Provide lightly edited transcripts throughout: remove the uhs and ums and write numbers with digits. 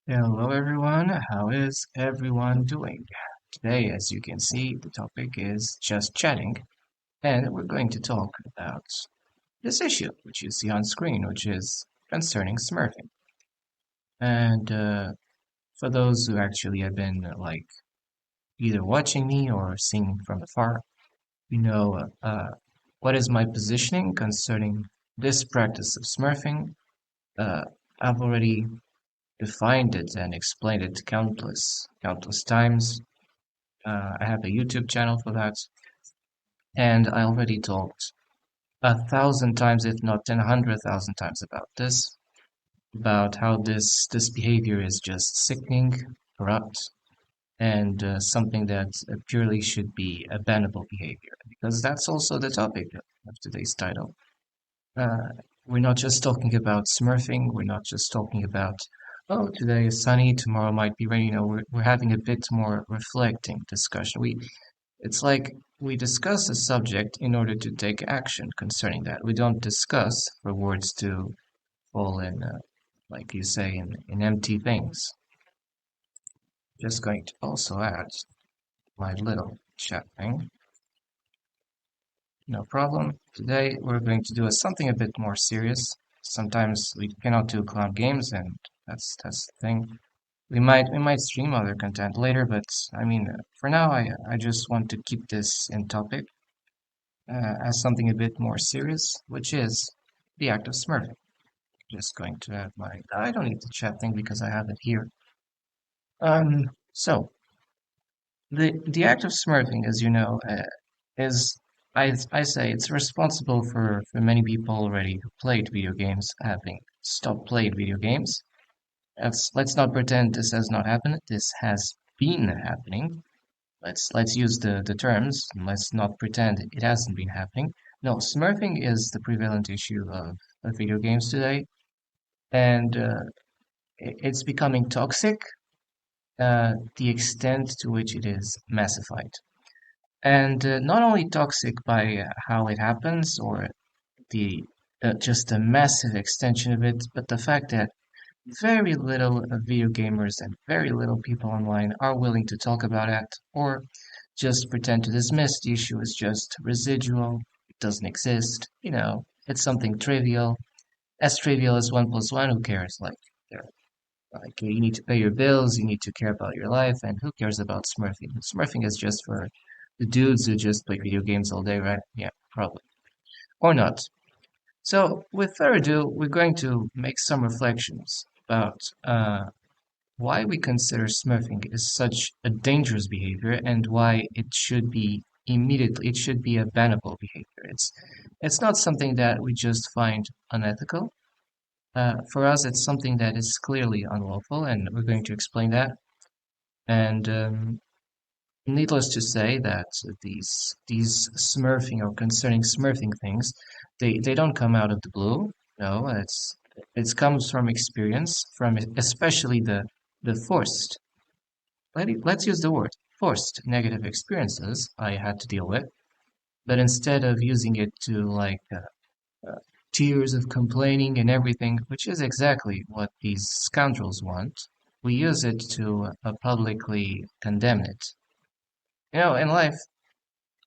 Hello everyone, how is everyone doing? Today, as you can see, the topic is just chatting, and we're going to talk about this issue, which you see on screen, which is concerning Smurfing. And for those who actually have been either watching me or seeing from afar, you know what is my positioning concerning this practice of Smurfing. Uh, I've already defined it and explained it countless times. I have a YouTube channel for that, and I already talked 1,000 times, if not 100,000 times, about this, about how this behavior is just sickening, corrupt, and something that purely should be a bannable behavior, because that's also the topic of today's title. Uh, we're not just talking about smurfing. We're not just talking about, oh, today is sunny, tomorrow might be rainy. We're having a bit more reflecting discussion. It's like we discuss a subject in order to take action concerning that. We don't discuss for words to fall in, like you say, in empty things. Just going to also add my little chat thing. No problem. Today we're going to do something a bit more serious. Sometimes we cannot do clown games, and that's the thing. We might stream other content later, but I mean, for now, I just want to keep this in topic as something a bit more serious, which is the act of smurfing. Just going to add my. I don't need the chat thing because I have it here. So the act of smurfing, as you know, is I say it's responsible for many people already who played video games having stopped playing video games. Let's not pretend this has not happened. This has been happening. Let's use the terms. Let's not pretend it hasn't been happening. No, smurfing is the prevalent issue of video games today, and it's becoming toxic. The extent to which it is massified, and not only toxic by how it happens or the just a massive extension of it, but the fact that very little video gamers and very little people online are willing to talk about it or just pretend to dismiss the issue as just residual, it doesn't exist, it's something trivial as one plus one, who cares? Like you need to pay your bills, you need to care about your life, and who cares about smurfing? Smurfing is just for the dudes who just play video games all day, right? Yeah, probably. Or not. So, with further ado, we're going to make some reflections about why we consider smurfing is such a dangerous behavior and why it should be a bannable behavior. It's not something that we just find unethical. For us, it's something that is clearly unlawful, and we're going to explain that. And needless to say that these smurfing or concerning smurfing things, they don't come out of the blue. No, it comes from experience, from especially the forced. Let's use the word forced negative experiences I had to deal with, but instead of using it to uh, tears of complaining and everything, which is exactly what these scoundrels want, we use it to publicly condemn it. In life,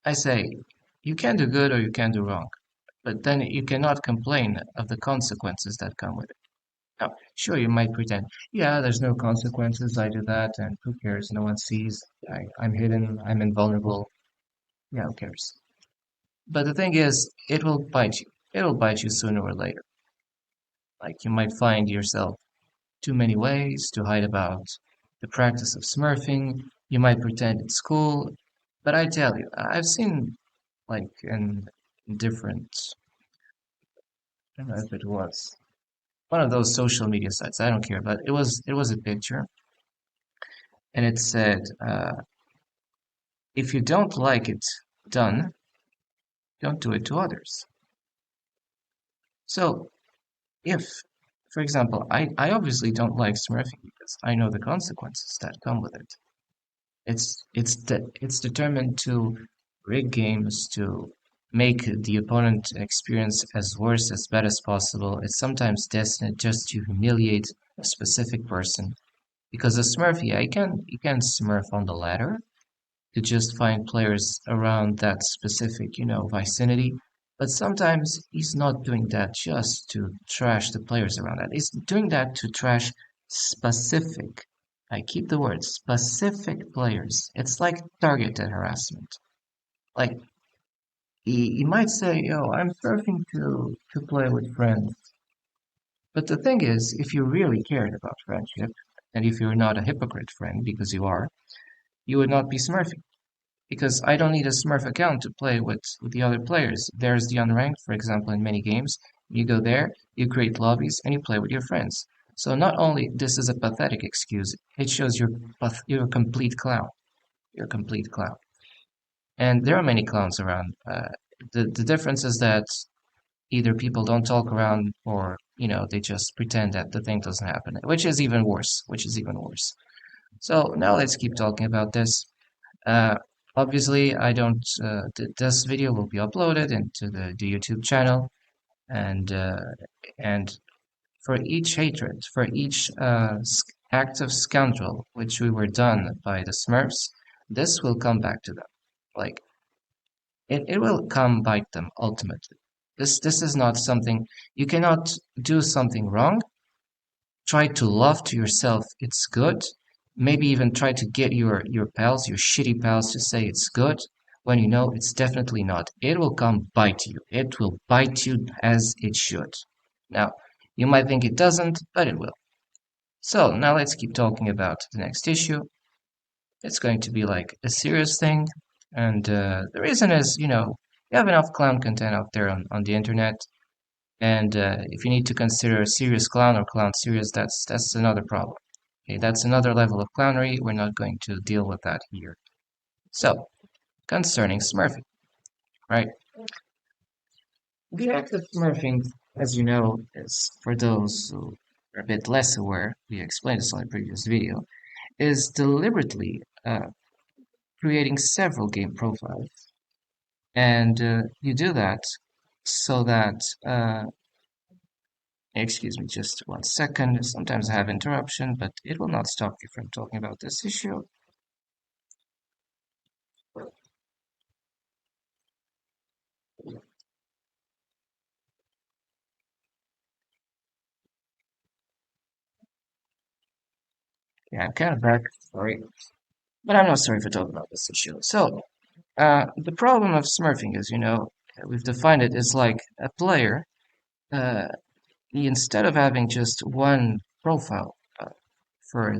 I say, you can do good or you can do wrong, but then you cannot complain of the consequences that come with it. Now, sure, you might pretend, yeah, there's no consequences, I do that, and who cares? No one sees, I'm hidden, I'm invulnerable, yeah, who cares? But the thing is, it will bite you. It'll bite you sooner or later. Like, you might find yourself too many ways to hide about the practice of smurfing, you might pretend it's cool, but I tell you, I've seen, like, in different I don't know if it was one of those social media sites. I don't care, but it was a picture, and it said, "If you don't like it done, don't do it to others." So, if, for example, I obviously don't like smurfing because I know the consequences that come with it. It's determined to rig games to make the opponent experience as worse as bad as possible. It's sometimes destined just to humiliate a specific person. Because a Smurf, yeah, you can Smurf on the ladder to just find players around that specific, vicinity. But sometimes he's not doing that just to trash the players around that. He's doing that to trash specific, I keep the word specific players. It's like targeted harassment. Like he might say, "Yo, I'm surfing to play with friends." But the thing is, if you really cared about friendship, and if you're not a hypocrite friend, because you are, you would not be smurfing. Because I don't need a Smurf account to play with the other players. There's the unranked, for example, in many games. You go there, you create lobbies, and you play with your friends. So not only this is a pathetic excuse, it shows you're a complete clown. You're a complete clown. And there are many clowns around. The difference is that either people don't talk around or, they just pretend that the thing doesn't happen, which is even worse, which is even worse. So now let's keep talking about this. Uh, Obviously, I don't. This video will be uploaded into the YouTube channel, and for each hatred, for each act of scoundrel which we were done by the Smurfs, this will come back to them. Like it will come bite them ultimately. This is not something you cannot do something wrong, try to love to yourself it's good, maybe even try to get your pals, your shitty pals, to say it's good when you know it's definitely not. It will come bite you. It will bite you as it should. Now, you might think it doesn't, but it will. So now let's keep talking about the next issue. It's going to be like a serious thing, and the reason is, you have enough clown content out there on the internet. And if you need to consider a serious clown or clown serious, that's another problem. Okay, that's another level of clownery. We're not going to deal with that here. So, concerning smurfing, right? The act of smurfing, as you know, is for those who are a bit less aware, we explained this on a previous video, is deliberately creating several game profiles. And you do that so that excuse me just 1 second. Sometimes I have interruption, but it will not stop you from talking about this issue. Yeah, I'm kind of back, sorry. But I'm not sorry for talking about this issue. So, the problem of smurfing is, we've defined it as like a player, uh, instead of having just one profile for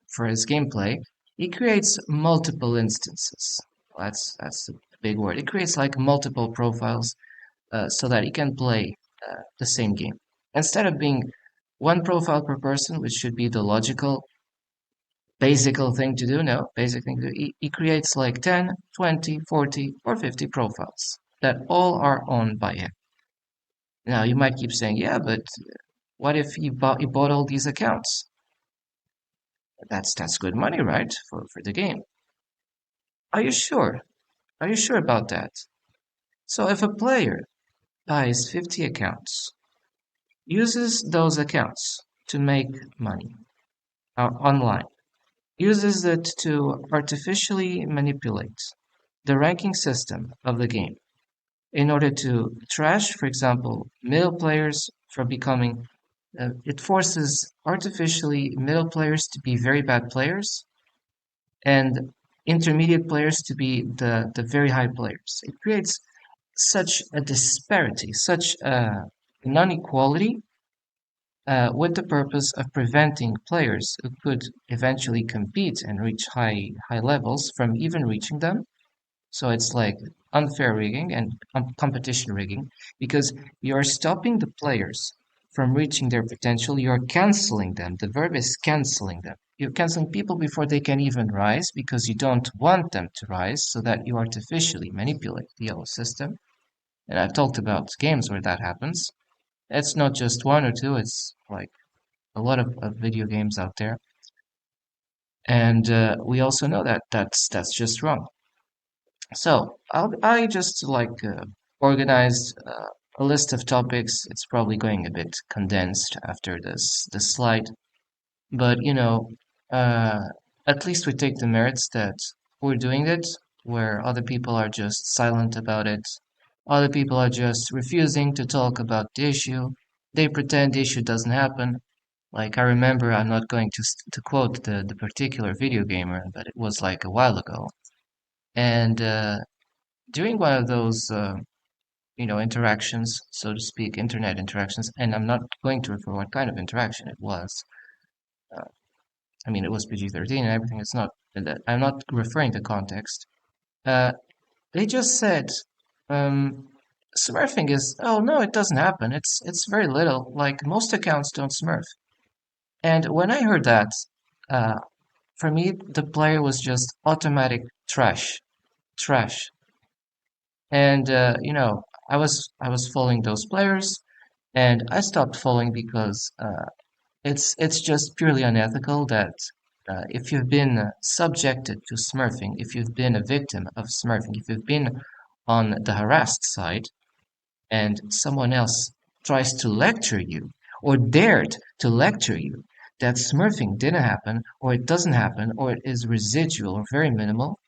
for his gameplay, he creates multiple instances. That's the big word. He creates like multiple profiles so that he can play the same game. Instead of being one profile per person, which should be the logical, basical thing to do, no, basic thing to do, he creates like 10, 20, 40, or 50 profiles that all are owned by him. Now, you might keep saying, yeah, but what if he bought all these accounts? That's good money, right, for the game. Are you sure? Are you sure about that? So if a player buys 50 accounts, uses those accounts to make money online, uses it to artificially manipulate the ranking system of the game in order to trash, for example, middle players from becoming, it forces artificially middle players to be very bad players and intermediate players to be the very high players. It creates such a disparity, such a non-equality with the purpose of preventing players who could eventually compete and reach high levels from even reaching them. So it's like unfair rigging and competition rigging because you're stopping the players from reaching their potential. You're canceling them. The verb is canceling them. You're canceling people before they can even rise because you don't want them to rise so that you artificially manipulate the yellow system. And I've talked about games where that happens. It's not just one or two, it's like a lot of video games out there. And we also know that that's just wrong. So I just like organized a list of topics. It's probably going a bit condensed after this slide, but Uh, at least we take the merits that we're doing it, where other people are just silent about it. Other people are just refusing to talk about the issue. They pretend the issue doesn't happen. Like I remember, I'm not going to quote the particular video gamer, but it was like a while ago. And during one of those, interactions, so to speak, internet interactions, and I'm not going to refer what kind of interaction it was. Uh, I mean, it was PG-13 and everything. It's not. I'm not referring to context. Uh, they just said, um, Smurfing is. Oh no, it doesn't happen. It's very little. Like most accounts don't Smurf. And when I heard that, uh, for me, the player was just automatic trash, trash. And I was following those players, and I stopped following because it's just purely unethical that if you've been subjected to smurfing, if you've been a victim of smurfing, if you've been on the harassed side, and someone else tries to lecture you or dared to lecture you that smurfing didn't happen, or it doesn't happen, or it is residual or very minimal,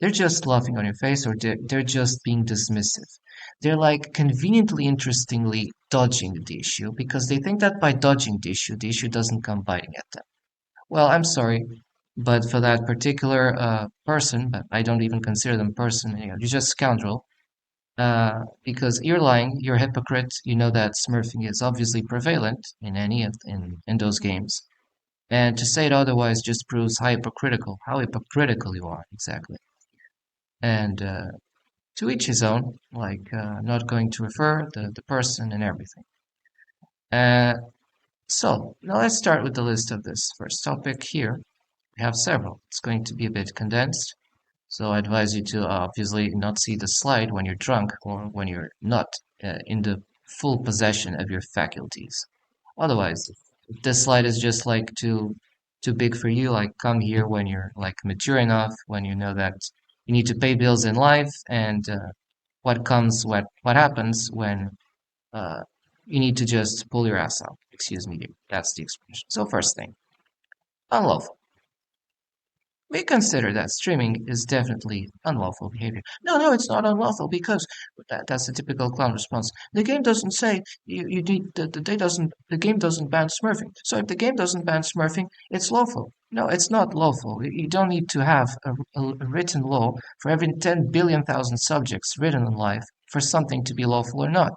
they're just laughing on your face, or they're just being dismissive. They're like conveniently, interestingly dodging the issue because they think that by dodging the issue doesn't come biting at them. Well, I'm sorry, but for that particular person, but I don't even consider them person, you're just scoundrel. Because you're lying, you're a hypocrite. You know that smurfing is obviously prevalent in in those games, and to say it otherwise just proves how hypocritical you are exactly. And to each his own, like I'm not going to refer the person and everything. Uh, so now let's start with the list of this first topic here. We have several. It's going to be a bit condensed, so I advise you to obviously not see the slide when you're drunk or when you're not in the full possession of your faculties. Otherwise, if this slide is just like too big for you, like come here when you're like mature enough, when you know that you need to pay bills in life, and what happens when uh, you need to just pull your ass out. Excuse me, that's the expression. So first thing, unlawful. We consider that streaming is definitely unlawful behavior. No, no, it's not unlawful because that's the typical clown response. The game doesn't say you need the game doesn't ban smurfing. So if the game doesn't ban smurfing, it's lawful. No, it's not lawful. You don't need to have a written law for every 10 billion thousand subjects written in life for something to be lawful or not.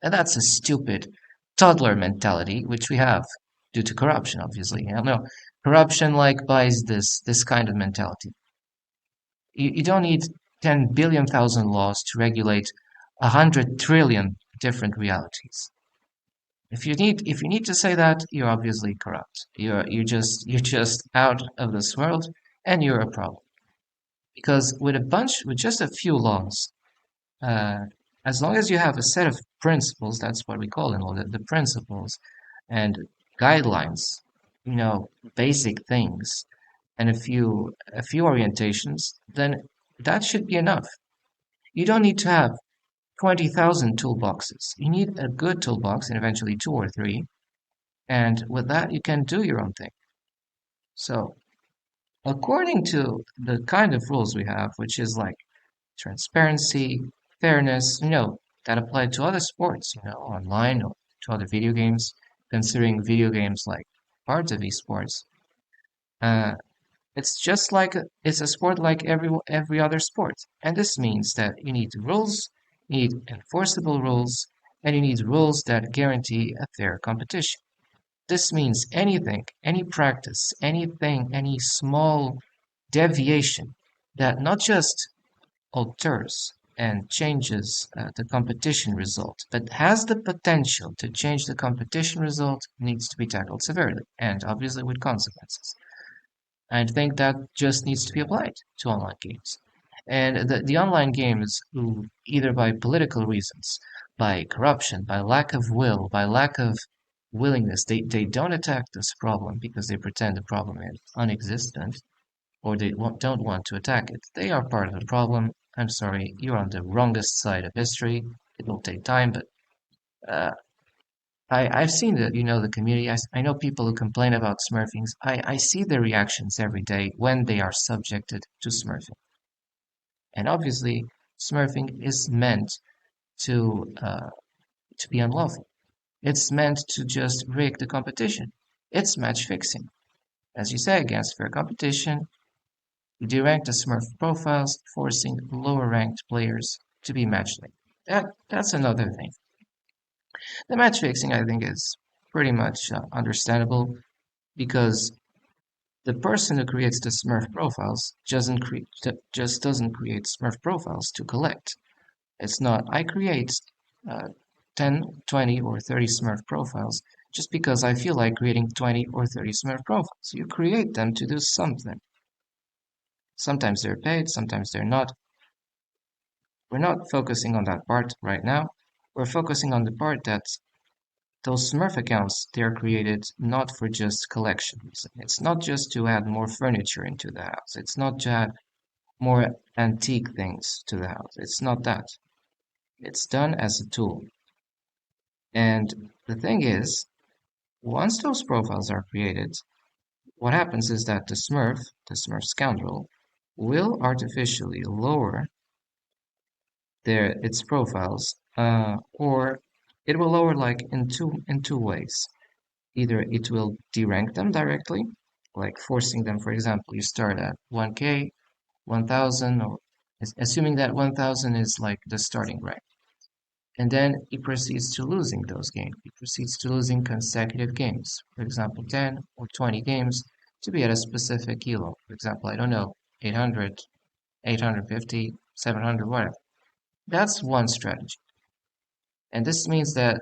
And that's a stupid toddler mentality, which we have due to corruption, obviously. You know, corruption like buys this kind of mentality. You don't need 10 billion thousand laws to regulate 100 trillion different realities. If you need to say that, you're obviously corrupt. You're just out of this world, and you're a problem. Because with just a few laws, uh, as long as you have a set of principles, that's what we call in law, the principles and guidelines, basic things, and a few orientations, then that should be enough. You don't need to have 20,000 toolboxes. You need a good toolbox and eventually two or three, and with that you can do your own thing. So, according to the kind of rules we have, which is like transparency, fairness, that apply to other sports, online or to other video games, considering video games like part of esports. Uh, it's a sport like every other sport, and this means that you need rules, you need enforceable rules, and you need rules that guarantee a fair competition. This means anything, any practice, anything, any small deviation that not just alters and changes the competition result, but has the potential to change the competition result needs to be tackled severely and obviously with consequences. I think that just needs to be applied to online games. And the online games, who either by political reasons, by corruption, by lack of will, by lack of willingness, they don't attack this problem because they pretend the problem is unexistent or they don't want to attack it. They are part of the problem. I'm sorry, you're on the wrongest side of history. It will take time, but uh, I've seen that, the community. I know people who complain about smurfings. I see their reactions every day when they are subjected to smurfing. And obviously, smurfing is meant to be unlawful. It's meant to just rig the competition. It's match fixing. As you say, against fair competition, you derank the Smurf profiles, forcing lower ranked players to be matchlinked. That's another thing. The match fixing, I think, is pretty much understandable because the person who creates the Smurf profiles just doesn't create Smurf profiles to collect. It's not, I create uh, 10, 20, or 30 Smurf profiles just because I feel like creating 20 or 30 Smurf profiles. You create them to do something. Sometimes they're paid, sometimes they're not. We're not focusing on that part right now. We're focusing on the part that those Smurf accounts, they're created not for just collections. It's not just to add more furniture into the house. It's not to add more antique things to the house. It's not that. It's done as a tool. And the thing is, once those profiles are created, what happens is that the Smurf scoundrel, will artificially lower its profiles, or it will lower like in two ways. Either it will derank them directly, like forcing them, for example, you start at 1K, 1000, or assuming that 1000 is like the starting rank. And then he proceeds to losing those games. He proceeds to losing consecutive games, for example, 10 or 20 games to be at a specific kilo. For example, I don't know, 800, 850, 700, whatever. That's one strategy. And this means that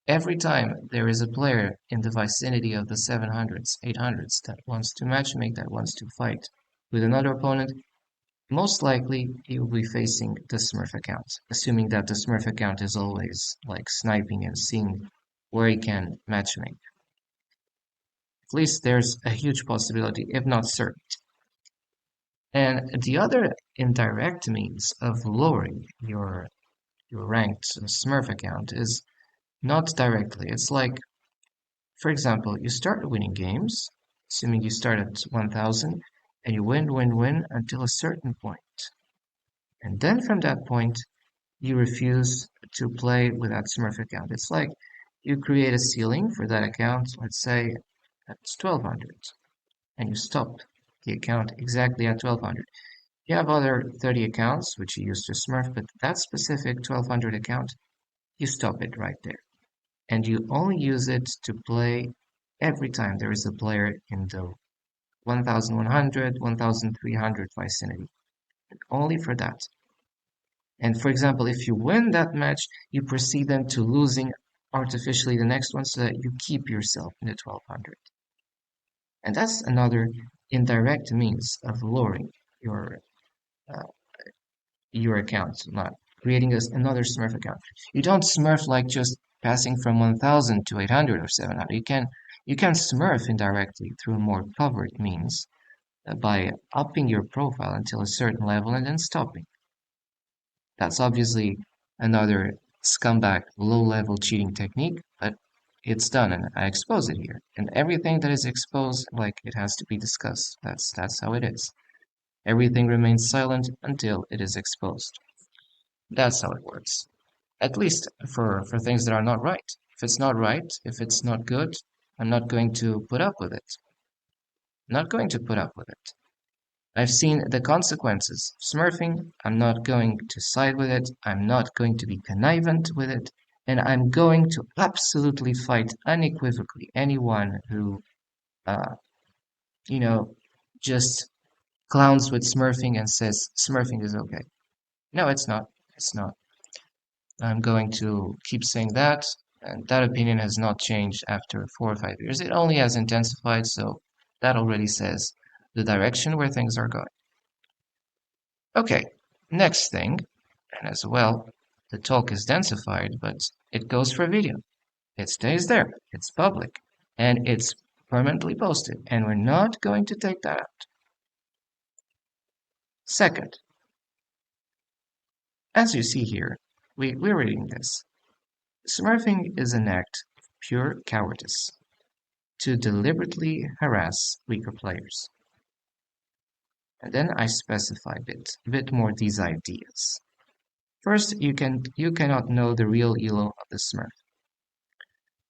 every time there is a player in the vicinity of the 700s, 800s that wants to matchmake, that wants to fight with another opponent, most likely he will be facing the Smurf account, assuming that the Smurf account is always like sniping and seeing where he can matchmake. At least there's a huge possibility, if not certain. And the other indirect means of lowering your ranked Smurf account is not directly. It's like, for example, you start winning games, assuming you start at 1000, and you win until a certain point. And then from that point, you refuse to play with that Smurf account. It's like you create a ceiling for that account, let's say at 1200, and you stop the account exactly at 1200. You have other 30 accounts which you use to Smurf, but that specific 1200 account, you stop it right there. And you only use it to play every time there is a player in the 1100, 1300 vicinity. Only for that. And for example, if you win that match, you proceed then to losing artificially the next one so that you keep yourself in the 1200. And that's another indirect means of lowering your uh, your account, not creating another Smurf account. You don't Smurf like just passing from 1000 to 800 or 700. You can Smurf indirectly through more covered means by upping your profile until a certain level and then stopping. That's obviously another scumbag low-level cheating technique, but it's done and I expose it here. And everything that is exposed, like it has to be discussed. That's how it is. Everything remains silent until it is exposed. That's how it works. At least for things that are not right. If it's not right, if it's not good, I'm not going to put up with it. I'm not going to put up with it. I've seen the consequences of Smurfing. I'm not going to side with it. I'm not going to be connivant with it. And I'm going to absolutely fight unequivocally anyone who, uh, you know, just clowns with Smurfing and says Smurfing is okay. No, it's not. It's not. I'm going to keep saying that. And that opinion has not changed after 4 or 5 years. It only has intensified. So that already says the direction where things are going. Okay, next thing, and as well, the talk is densified, but it goes for video. It stays there, it's public, and it's permanently posted, and we're not going to take that out. Second, as you see here, we're reading this. Smurfing is an act pure cowardice to deliberately harass weaker players. And then I specify a bit more these ideas. First, you cannot know the real elo of the Smurf.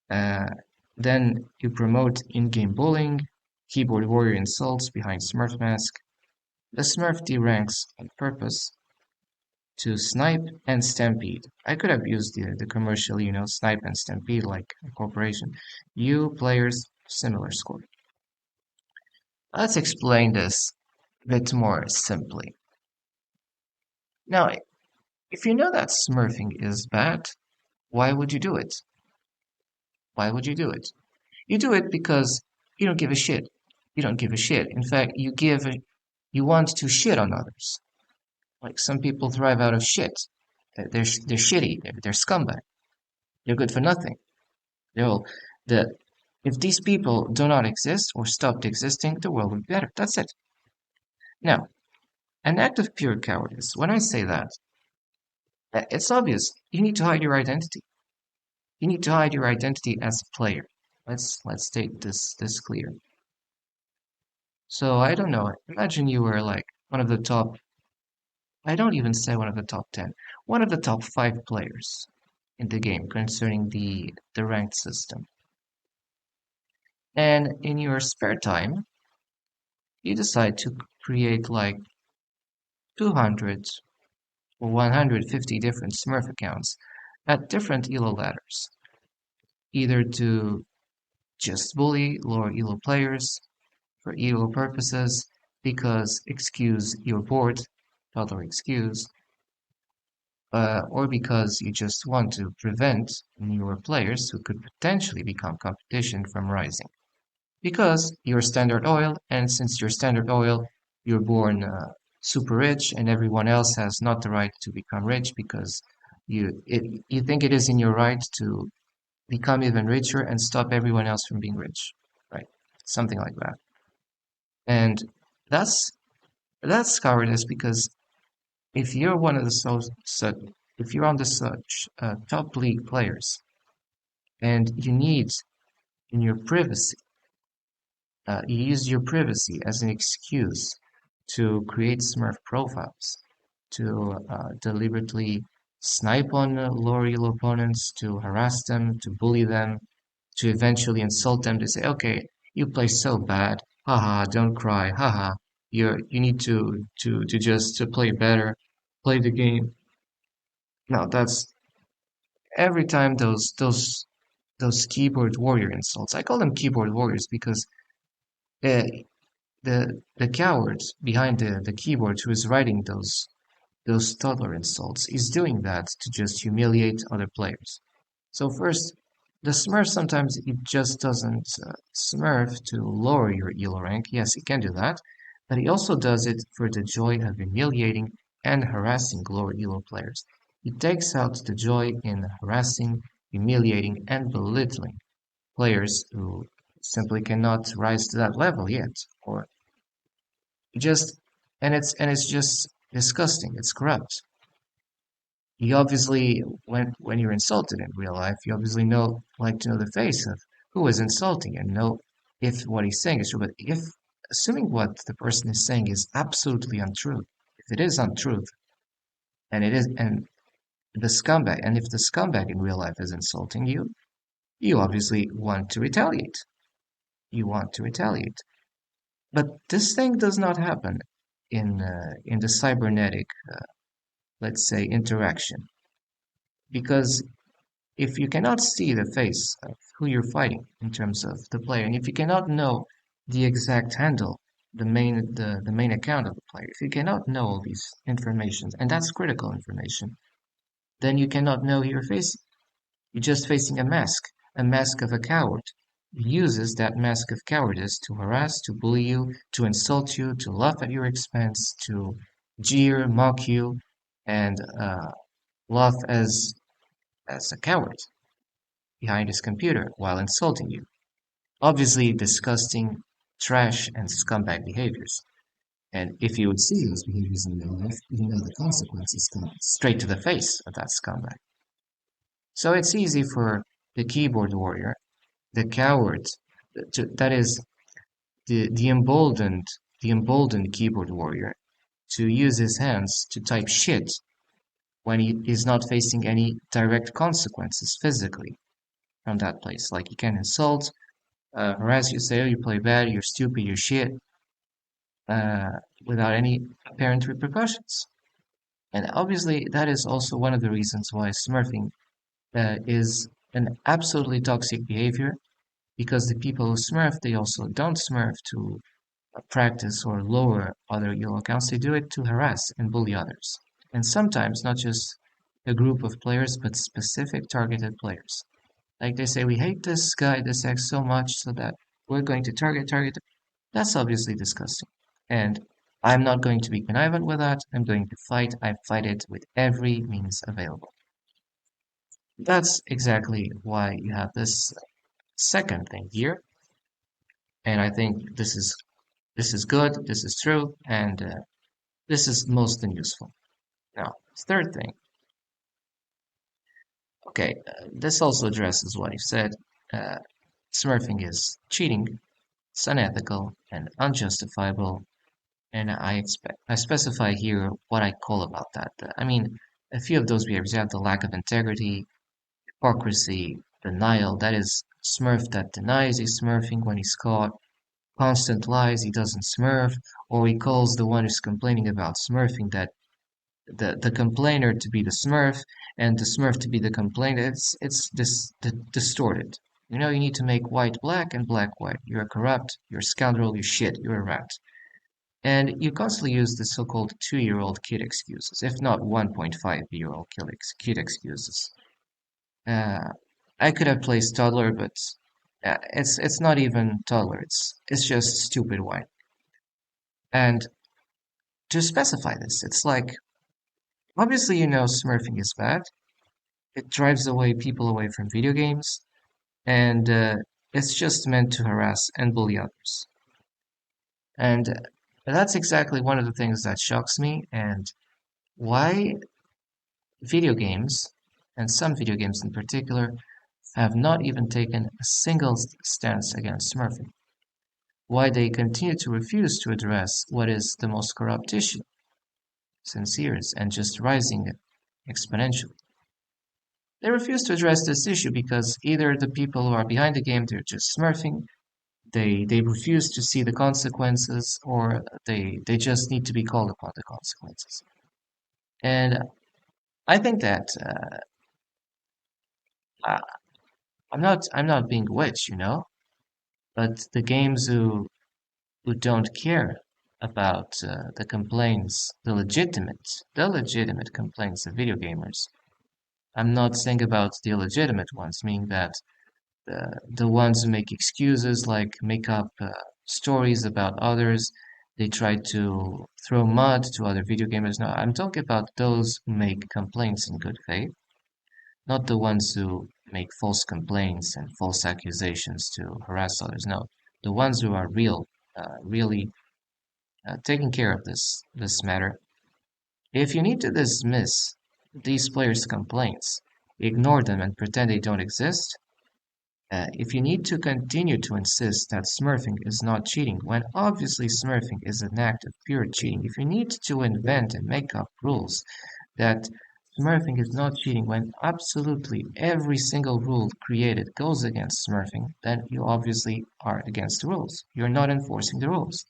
Uh, then you promote in-game bullying, keyboard warrior insults behind Smurf mask. The Smurf deranks on purpose to snipe and stampede. I could have used the commercial, snipe and stampede like a corporation. You players, similar score. Let's explain this a bit more simply. Now, if you know that smurfing is bad, why would you do it? Why would you do it? You do it because you don't give a shit. You don't give a shit. In fact, you want to shit on others. Like some people thrive out of shit. They're shitty. They're scumbag. They're good for nothing. They're all the if these people do not exist or stopped existing, the world would be better. That's it. Now, an act of pure cowardice. When I say that, it's obvious. You need to hide your identity. You need to hide your identity as a player. Let's state this clear. So I don't know. Imagine you were like one of the top. I don't even say one of the top 10. One of the top 5 players in the game concerning the ranked system. And in your spare time, you decide to create like 200 or 150 different Smurf accounts at different ELO ladders, either to just bully lower ELO players for ELO purposes, because excuse you're bored, total excuse, or because you just want to prevent newer players who could potentially become competition from rising. Because you're Standard Oil, and since you're Standard Oil, you're born super rich, and everyone else has not the right to become rich because you think it is in your right to become even richer and stop everyone else from being rich, right? Something like that. And that's that's cowardice because if you're one of the if you're on the such top league players and you need in your privacy you use your privacy as an excuse to create Smurf profiles, to deliberately snipe on lower elo opponents, to harass them, to bully them, to eventually insult them, to say, okay, you play so bad, haha, don't cry, haha, you need to just to play better, play the game. No, that's every time those keyboard warrior insults. I call them keyboard warriors because uh, the coward behind the keyboard who is writing those toddler insults is doing that to just humiliate other players. So first, the Smurf sometimes it just doesn't Smurf to lower your elo rank. Yes, he can do that, but he also does it for the joy of humiliating and harassing lower elo players. He takes out the joy in harassing, humiliating, and belittling players who simply cannot rise to that level yet, or just and it's just disgusting. It's corrupt. You obviously when you're insulted in real life, you obviously like to know the face of who is insulting and know if what he's saying is true. But if assuming what the person is saying is absolutely untrue, if it is untruth and the scumbag and if the scumbag in real life is insulting you, you obviously want to retaliate. You want to retaliate. But this thing does not happen in the cybernetic, let's say, interaction, because if you cannot see the face of who you're fighting in terms of the player, and if you cannot know the exact handle, the main account of the player, if you cannot know all these information, and that's critical information, then you cannot know who you're facing. You're just facing a mask of a coward. He uses that mask of cowardice to harass, to bully you, to insult you, to laugh at your expense, to jeer, mock you, and laugh as a coward behind his computer while insulting you. Obviously, disgusting, trash, and scumbag behaviors. And if you would see those behaviors in real life, you know the consequences come straight to the face of that scumbag. So it's easy for the keyboard warrior, the coward, that is the emboldened keyboard warrior to use his hands to type shit when he is not facing any direct consequences physically from that place. Like he can insult, harass you, say, oh, you play bad, you're stupid, you're shit, uh, without any apparent repercussions. And obviously, that is also one of the reasons why Smurfing is an absolutely toxic behavior, because the people who Smurf, they also don't Smurf to practice or lower other elo accounts. They do it to harass and bully others. And sometimes not just a group of players, but specific targeted players. Like they say, we hate this guy, this X so much, so that we're going to target. That's obviously disgusting. And I'm not going to be connivant with that. I'm going to fight. I fight it with every means available. That's exactly why you have this second thing here. And I think this is good, this is true, and this is most than useful. Now, third thing. Okay, this also addresses what you said. Uh, Smurfing is cheating, it's unethical and unjustifiable, and I specify here what I call about that. I mean, a few of those behaviors have the lack of integrity, hypocrisy, denial. That is Smurf that denies he's Smurfing when he's caught. Constant lies, he doesn't Smurf, or he calls the one who's complaining about Smurfing that the complainer to be the Smurf and the Smurf to be the complainer. It's distorted. You know, you need to make white black and black white. You're a corrupt, you're a scoundrel, you're shit, you're a rat. And you constantly use the so-called 2-year-old kid excuses, if not 1.5-year-old kid excuses. Uh, I could have placed toddler, but it's not even toddler. It's just stupid white. And to specify this, it's like obviously you know Smurfing is bad. It drives away people away from video games, and it's just meant to harass and bully others. And that's exactly one of the things that shocks me, and why video games, and some video games in particular, have not even taken a single stance against Smurfing. Why they continue to refuse to address what is the most corrupt issue since years and just rising exponentially. They refuse to address this issue because either the people who are behind the game, they're just Smurfing, they refuse to see the consequences, or they just need to be called upon the consequences. And I think that I, I'm not being witch, but the games who don't care about the legitimate complaints of video gamers. I'm not saying about the illegitimate ones, meaning that the ones who make excuses, like make up stories about others. They try to throw mud to other video gamers. No, I'm talking about those who make complaints in good faith, not the ones who make false complaints and false accusations to harass others. No, the ones who are really taking care of this matter. If you need to dismiss these players' complaints, ignore them and pretend they don't exist, if you need to continue to insist that Smurfing is not cheating, when obviously Smurfing is an act of pure cheating, if you need to invent and make up rules that Smurfing is not cheating when absolutely every single rule created goes against Smurfing, then you obviously are against the rules. You're not enforcing the rules.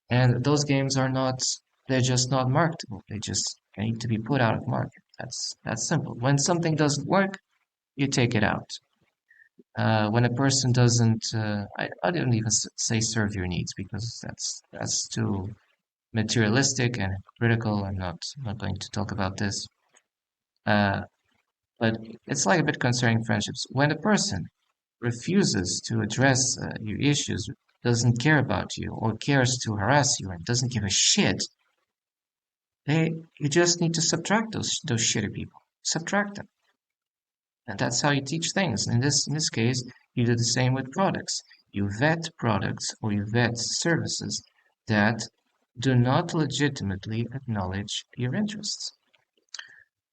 And those games are not, they're just not marketable. They need to be put out of market. That's simple. When something doesn't work, you take it out. When a person doesn't, I don't even say serve your needs, because that's too materialistic and critical. I'm not going to talk about this. Uh, but it's like a bit concerning friendships. When a person refuses to address your issues, doesn't care about you, or cares to harass you and doesn't give a shit, you just need to subtract those shitty people. Subtract them. And that's how you teach things. In this case, you do the same with products. You vet products, or you vet services that do not legitimately acknowledge your interests.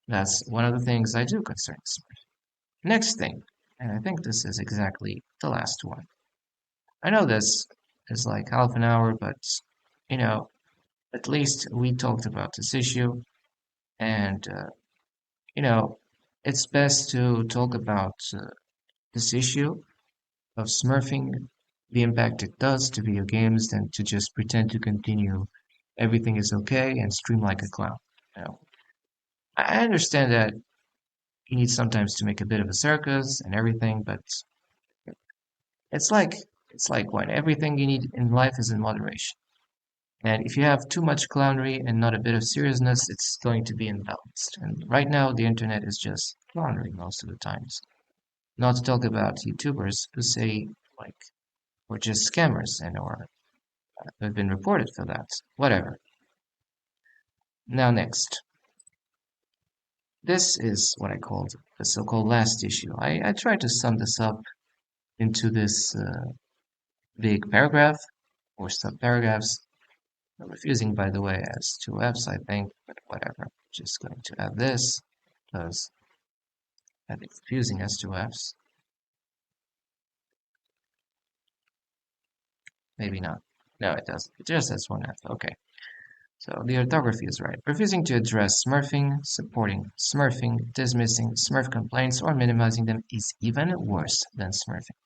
That's one of the things I do concerning Smurf. Next thing, And I think this is exactly the last one. I know this is like half an hour, but you know, at least we talked about this issue, and you know, it's best to talk about this issue of smurfing, the impact it does to video games, than to just pretend to continue everything is okay and stream like a clown. You know, I understand that you need sometimes to make a bit of a circus and everything, but it's like it's like when everything you need in life is in moderation. And if you have too much clownery and not a bit of seriousness, it's going to be imbalanced. And right now, the internet is just clownery most of the times. Not to talk about YouTubers who say like we're just scammers and or have been reported for that. Whatever. Now next, this is what I called the so-called last issue. I tried to sum this up into this big paragraph or sub-paragraphs. I'm refusing, by the way, as two Fs, I think, but whatever. Just going to add this because I think refusing has two Fs. Maybe not. No, it doesn't. It just has one F. Okay. So the orthography is right. Refusing to address smurfing, supporting smurfing, dismissing smurf complaints, or minimizing them is even worse than smurfing.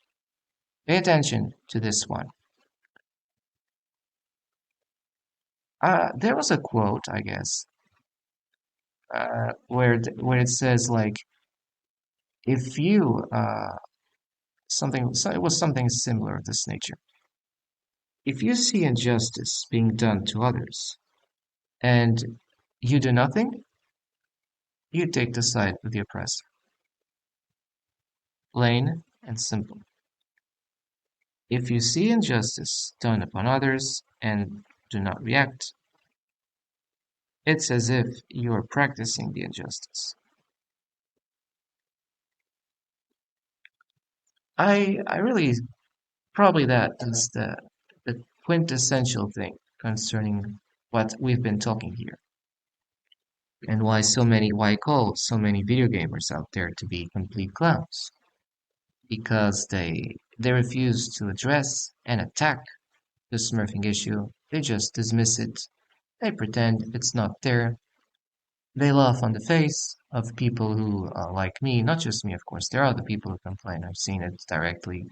Pay attention to this one. There was a quote, I guess, where it says like, if you something, so it was something similar of this nature. If you see injustice being done to others and you do nothing, you take the side of the oppressor. Plain and simple. If you see injustice done upon others and do not react, it's as if you are practicing the injustice. I really probably that is the quintessential thing concerning what we've been talking here and why I call so many video gamers out there to be complete clowns because they refuse to address and attack the smurfing issue. They just dismiss it. They pretend it's not there. They laugh on the face of people who, like me, not just me, of course, there are other people who complain. I've seen it directly,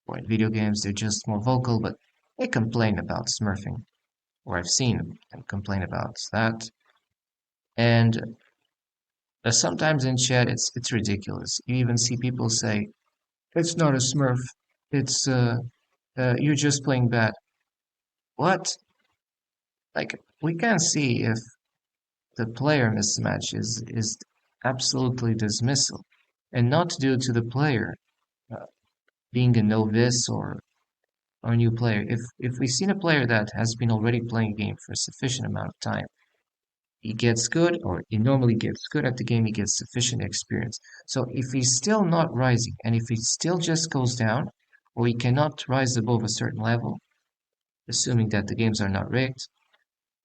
or in video games, they're just more vocal, but they complain about smurfing, or I've seen them complain about that. And sometimes in chat, it's ridiculous. You even see people say, "It's not a smurf. It's you're just playing bad." What? Like we can see if the player mismatch is absolutely dismissal, and not due to the player uh, being a novice or a new player. If we've seen a player that has been already playing a game for a sufficient amount of time, he gets good, or he normally gets good at the game, he gets sufficient experience. So if he's still not rising, and if he still just goes down, or he cannot rise above a certain level, assuming that the games are not rigged,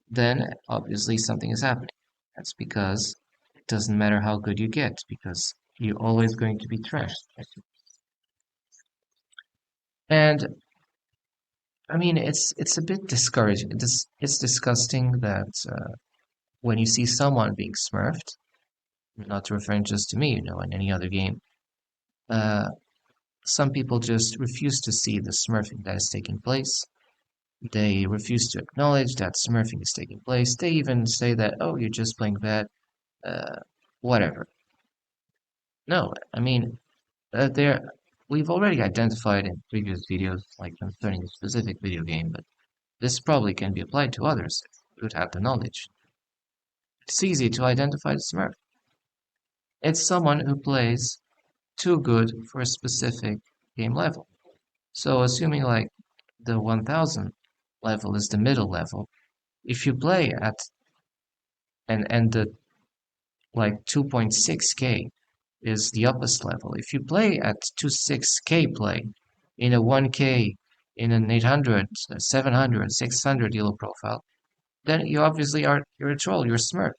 then obviously something is happening. That's because it doesn't matter how good you get, because you're always going to be trashed. And I mean, it's a bit discouraging. It's disgusting that when you see someone being smurfed, not referring just to me, in any other game, uh, some people just refuse to see the smurfing that is taking place. They refuse to acknowledge that smurfing is taking place. They even say that, oh, you're just playing bad, uh, whatever. No, I mean, there we've already identified in previous videos, like concerning a specific video game, but this probably can be applied to others if we would have the knowledge. It's easy to identify the Smurf. It's someone who plays too good for a specific game level. So assuming like the 1000 level is the middle level, if you play at and the like 2.6k is the uppest level. If you play at 26k play in a 1k in an 800, 700, 600 elo profile, then you obviously you're a troll, you're a smurf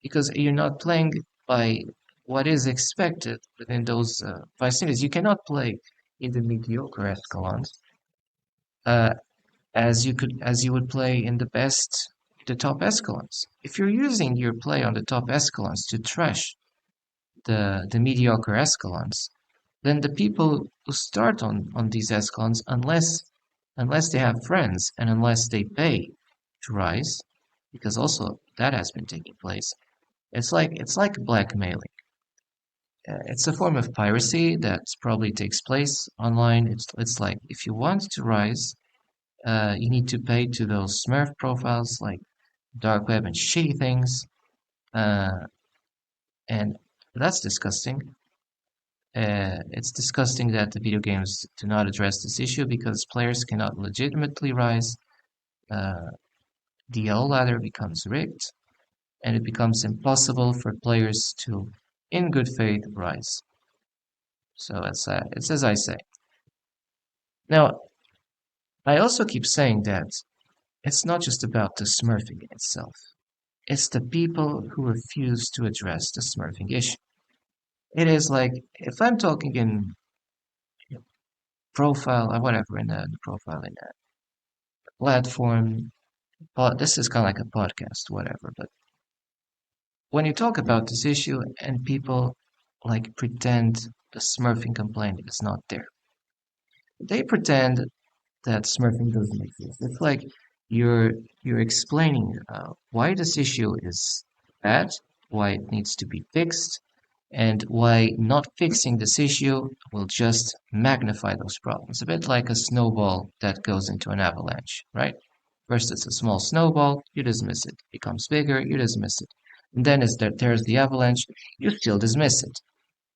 because you're not playing by what is expected within those vicinities. You cannot play in the mediocre escalons uh, as you would play in the top escalons. If you're using your play on the top escalons to trash the mediocre escalons, then the people who start on these escalons, unless they have friends and unless they pay to rise, because also that has been taking place. It's like blackmailing. It's a form of piracy that probably takes place online. It's like if you want to rise, you need to pay to those Smurf profiles like dark web and shitty things, uh, and that's disgusting. It's disgusting that the video games do not address this issue because players cannot legitimately rise. Uh, the L ladder becomes rigged, and it becomes impossible for players to, in good faith, rise. So it's as I say. Now, I also keep saying that it's not just about the smurfing in itself. It's the people who refuse to address the smurfing issue. It is like if I'm talking in profile or whatever in a profile in a platform, but this is kind of like a podcast, whatever. But when you talk about this issue and people like pretend the smurfing complaint is not there, they pretend that smurfing doesn't exist. It's like you're you're explaining why this issue is bad, why it needs to be fixed, and why not fixing this issue will just magnify those problems. A bit like a snowball that goes into an avalanche, right? First, it's a small snowball, you dismiss it. It becomes bigger, you dismiss it. And then, as there's the avalanche, you still dismiss it.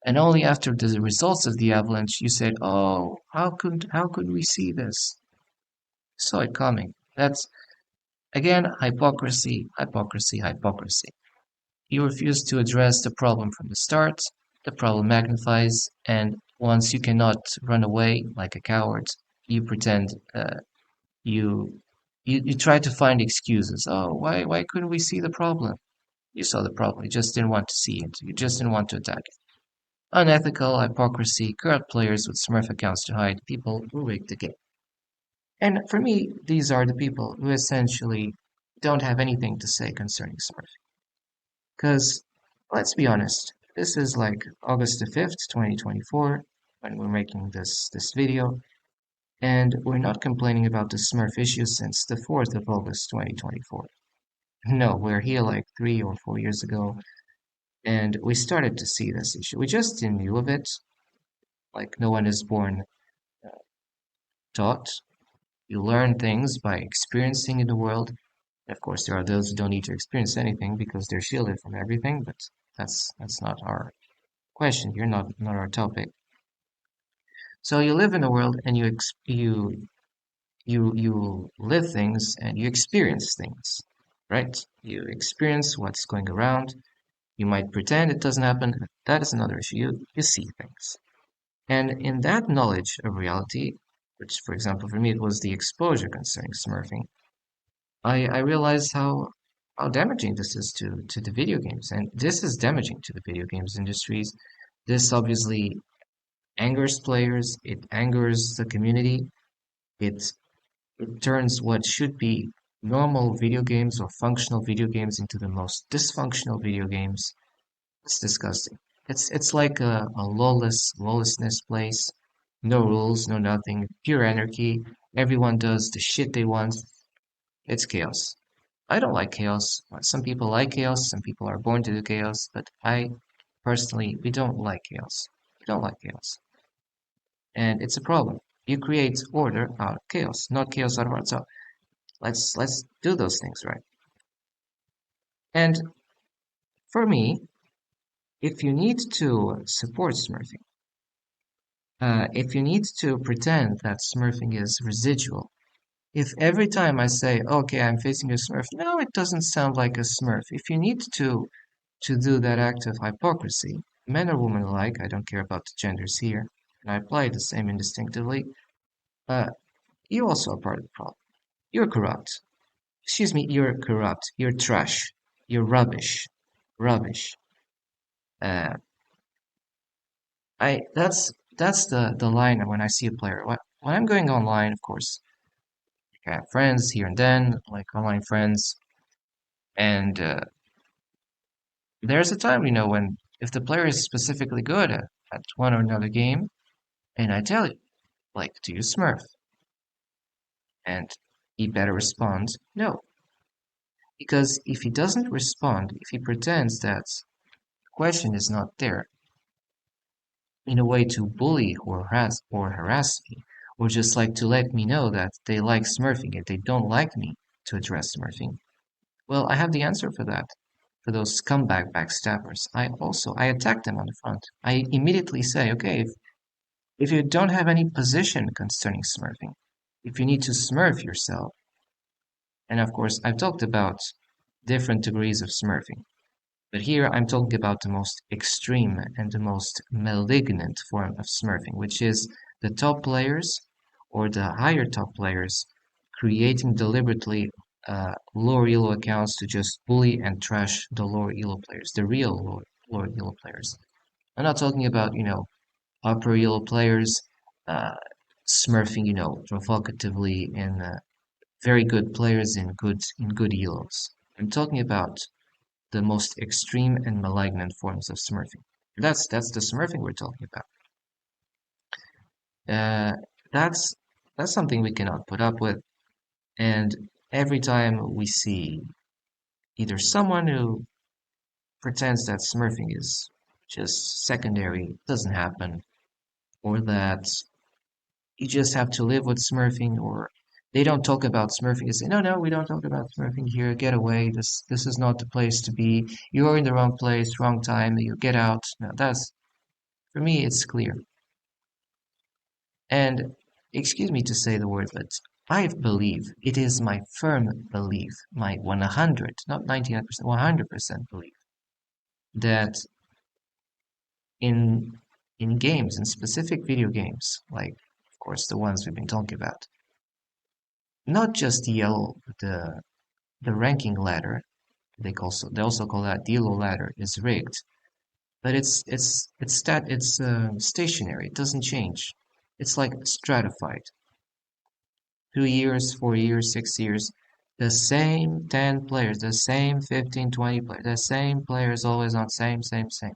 And only after the results of the avalanche, you said, "Oh, how could we see this? Saw it coming." That's again hypocrisy, hypocrisy, hypocrisy. You refuse to address the problem from the start, the problem magnifies, and once you cannot run away like a coward, you pretend you, you try to find excuses. Oh, why couldn't we see the problem? You saw the problem, you just didn't want to see it. You just didn't want to attack it. Unethical, hypocrisy, corrupt players with Smurf accounts to hide people who rig the game. And for me, these are the people who essentially don't have anything to say concerning Smurf. Because, let's be honest, this is like August the 5th, 2024, when we're making this video, and we're not complaining about the Smurf issue since the 4th of August, 2024. No, we're here like 3 or 4 years ago, and we started to see this issue. We just knew of it, like no one is born taught. You learn things by experiencing in the world. Of course, there are those who don't need to experience anything because they're shielded from everything, but that's not our question here, not our topic. So you live in the world and you live things and you experience things, right? You experience what's going around. You might pretend it doesn't happen. That is another issue. You see things. And in that knowledge of reality, which for example for me it was the exposure concerning smurfing, I realized how damaging this is to the video games. And this is damaging to the video games industries. This obviously angers players, it angers the community, it it turns what should be normal video games or functional video games into the most dysfunctional video games. It's disgusting. It's like a lawlessness place. No rules, no nothing, pure anarchy. Everyone does the shit they want. It's chaos. I don't like chaos. Some people like chaos, some people are born to do chaos, but I personally, we don't like chaos. We don't like chaos. And it's a problem. You create order out of chaos, not chaos out of order. So let's do those things right. And for me, if you need to support smurfing, if you need to pretend that smurfing is residual, if every time I say, okay, I'm facing a smurf, no, it doesn't sound like a smurf. If you need to do that act of hypocrisy, men or women alike, I don't care about the genders here, and I apply the same instinctively, uh, you also are part of the problem. You're corrupt. Excuse me, you're corrupt. You're trash. You're rubbish. Rubbish. I that's the line when I see a player. When I'm going online, of course, I have friends here and then, like online friends, and there's a time, when if the player is specifically good at one or another game, and I tell you, like, do you Smurf? And he better respond, no. Because if he doesn't respond, if he pretends that the question is not there, in a way to bully or harass me, or just like to let me know that they like Smurfing and they don't like me to address Smurfing, well, I have the answer for that. For those scumbag backstabbers, I attack them on the front. I immediately say, okay, if you don't have any position concerning Smurfing, if you need to Smurf yourself, and of course, I've talked about different degrees of Smurfing. But here I'm talking about the most extreme and the most malignant form of Smurfing, which is the top players or the higher top players creating deliberately lower elo accounts to just bully and trash the lower elo players, the real lower elo players. I'm not talking about, upper elo players uh, Smurfing, provocatively and very good players in good elos. I'm talking about the most extreme and malignant forms of Smurfing. That's the Smurfing we're talking about. Uh, that's that's something we cannot put up with. And every time we see either someone who pretends that Smurfing is just secondary, doesn't happen, or that you just have to live with Smurfing, or they don't talk about Smurfing and say, no, no, we don't talk about Smurfing here. Get away. This is not the place to be. You're in the wrong place, wrong time. You get out. No, that's for me, it's clear. And excuse me to say the word, but I believe, it is my firm belief, my 100, not 99%, 100% belief, that in in games, in specific video games, like of course the ones we've been talking about, not just the yellow, the ranking ladder, they also call that the yellow ladder is rigged, but it's stationary. It doesn't change. It's like stratified. 2 years, 4 years, 6 years, the same 10 players, the same 15, 20 players, the same players always on same, same, same.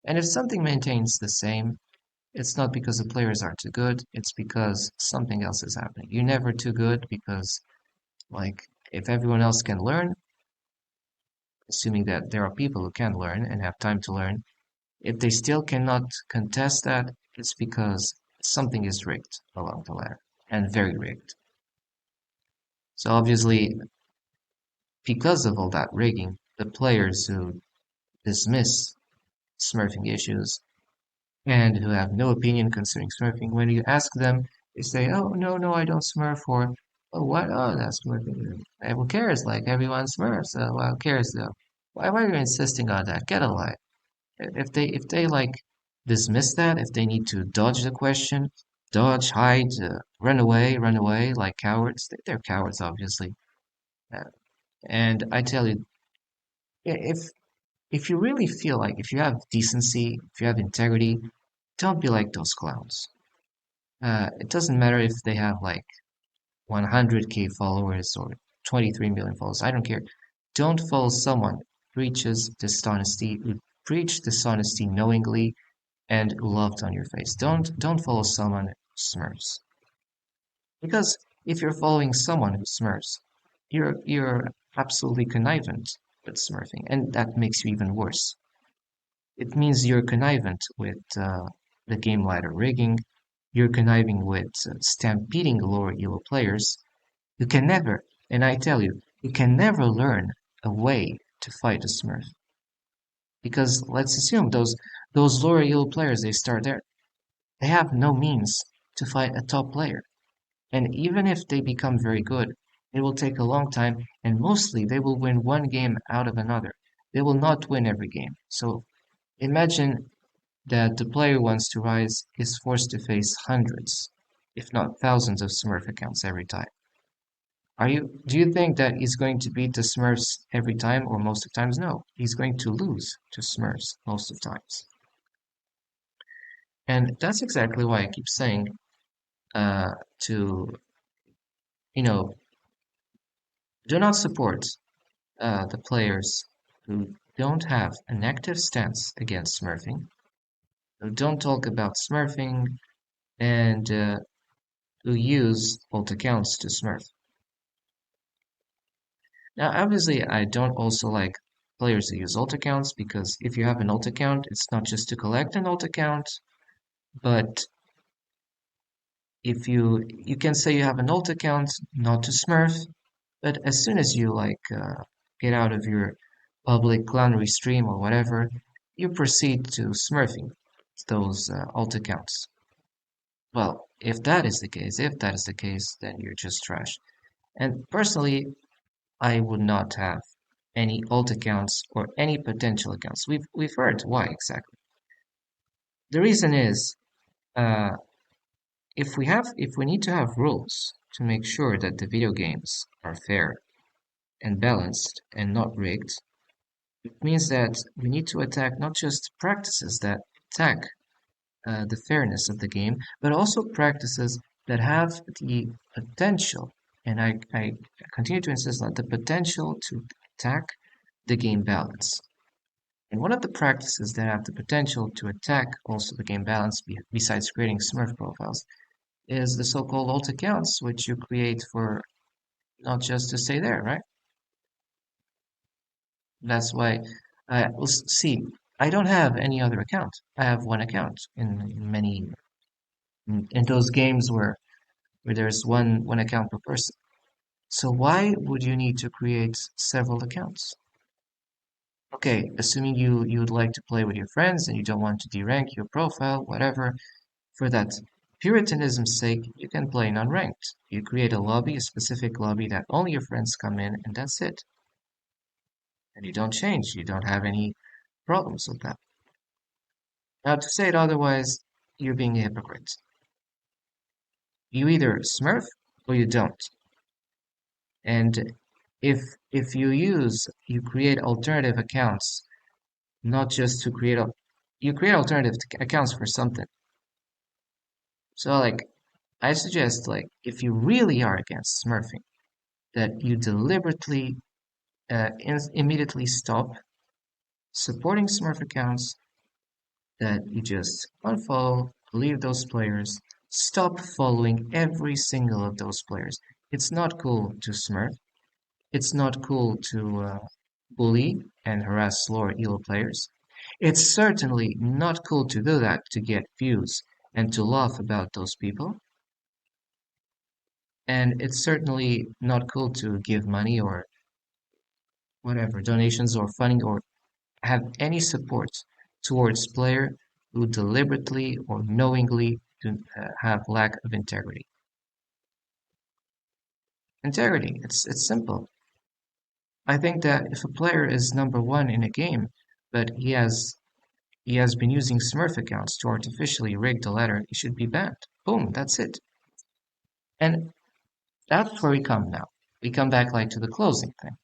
And if something maintains the same, it's not because the players are too good, it's because something else is happening. You're never too good because, like, if everyone else can learn, assuming that there are people who can learn and have time to learn, if they still cannot contest that, it's because something is rigged along the ladder, and very rigged. So obviously, because of all that rigging, the players who dismiss Smurfing issues and who have no opinion concerning Smurfing, when you ask them, they say, "Oh, no, no, I don't Smurf," or "Oh, what? Oh, that's Smurfing." Hey, who cares? Like everyone Smurfs, so who cares though? Why are you insisting on that? Get a life. If they like dismiss that, if they need to dodge the question, dodge, hide, run away like cowards, they're cowards, obviously. Uh, and I tell you, if if you really feel like, if you have decency, if you have integrity, don't be like those clowns. It doesn't matter if they have like 100K followers or 23 million followers. I don't care. Don't follow someone who preach dishonesty knowingly and loved on your face. Don't follow someone who smurfs. Because if you're following someone who smurfs, you're absolutely connivant with smurfing, and that makes you even worse. It means you're connivant with the game ladder rigging. You're conniving with stampeding lower elo players. You can never, and I tell you, you can never learn a way to fight a Smurf. Because let's assume those lower elo players, they start there. They have no means to fight a top player. And even if they become very good, it will take a long time, and mostly they will win one game out of another. They will not win every game. So imagine that the player wants to rise is forced to face hundreds, if not thousands of Smurf accounts every time. Do you think that he's going to beat the Smurfs every time or most of times? No, he's going to lose to Smurfs most of times. And that's exactly why I keep saying to, you know, do not support the players who don't have an active stance against smurfing, who don't talk about smurfing, and who use alt accounts to smurf. Now, obviously, I don't also like players who use alt accounts because if you have an alt account, it's not just to collect an alt account, but if you can say you have an alt account not to smurf, but as soon as you get out of your public clannery stream or whatever, you proceed to smurfing those alt accounts. Well, if that is the case, then you're just trash. And personally, I would not have any alt accounts or any potential accounts. We've heard why exactly. The reason is uh, if we need to have rules to make sure that the video games are fair and balanced and not rigged, it means that we need to attack not just practices that attack the fairness of the game, but also practices that have the potential, and I continue to insist on the potential to attack the game balance. And one of the practices that have the potential to attack also the game balance, besides creating Smurf profiles, is the so-called alt accounts, which you create for not just to stay there, right? That's why see. I don't have any other account. I have one account in many in those games where there's one account per person. So why would you need to create several accounts? Okay, assuming you'd like to play with your friends and you don't want to derank your profile, whatever, for that puritanism's sake, you can play non-ranked. You create a lobby, a specific lobby that only your friends come in, and that's it. And you don't change. You don't have any problems with that. Now, to say it otherwise, you're being a hypocrite. You either smurf or you don't. And if you create alternative accounts, not just to create you create alternative accounts for something. So I suggest if you really are against smurfing, that you deliberately immediately stop supporting smurf accounts, that you just unfollow, leave those players, stop following every single of those players. It's not cool to smurf. It's not cool to bully and harass slower elo players. It's certainly not cool to do that to get views and to laugh about those people. And it's certainly not cool to give money or whatever, donations or funding or have any support towards player who deliberately or knowingly do, have lack of integrity. Integrity, it's simple. I think that if a player is number one in a game, but he has been using Smurf accounts to artificially rig the ladder, he should be banned. Boom, that's it. And that's where we come now. We come back to the closing thing.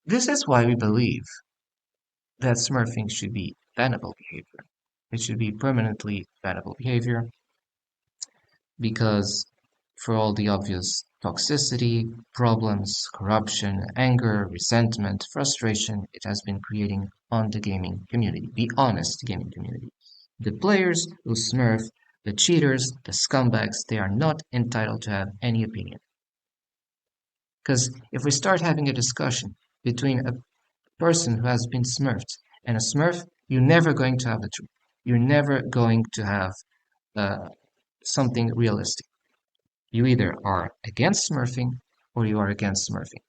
This is why we believe that Smurfing should be bannable behavior. It should be permanently bannable behavior because for all the obvious toxicity, problems, corruption, anger, resentment, frustration it has been creating on the gaming community, the honest gaming community. The players who smurf, the cheaters, the scumbags, they are not entitled to have any opinion. Because if we start having a discussion between a person who has been smurfed and a smurf, you're never going to have the truth. You're never going to have uh, something realistic. You either are against smurfing or you are against smurfing.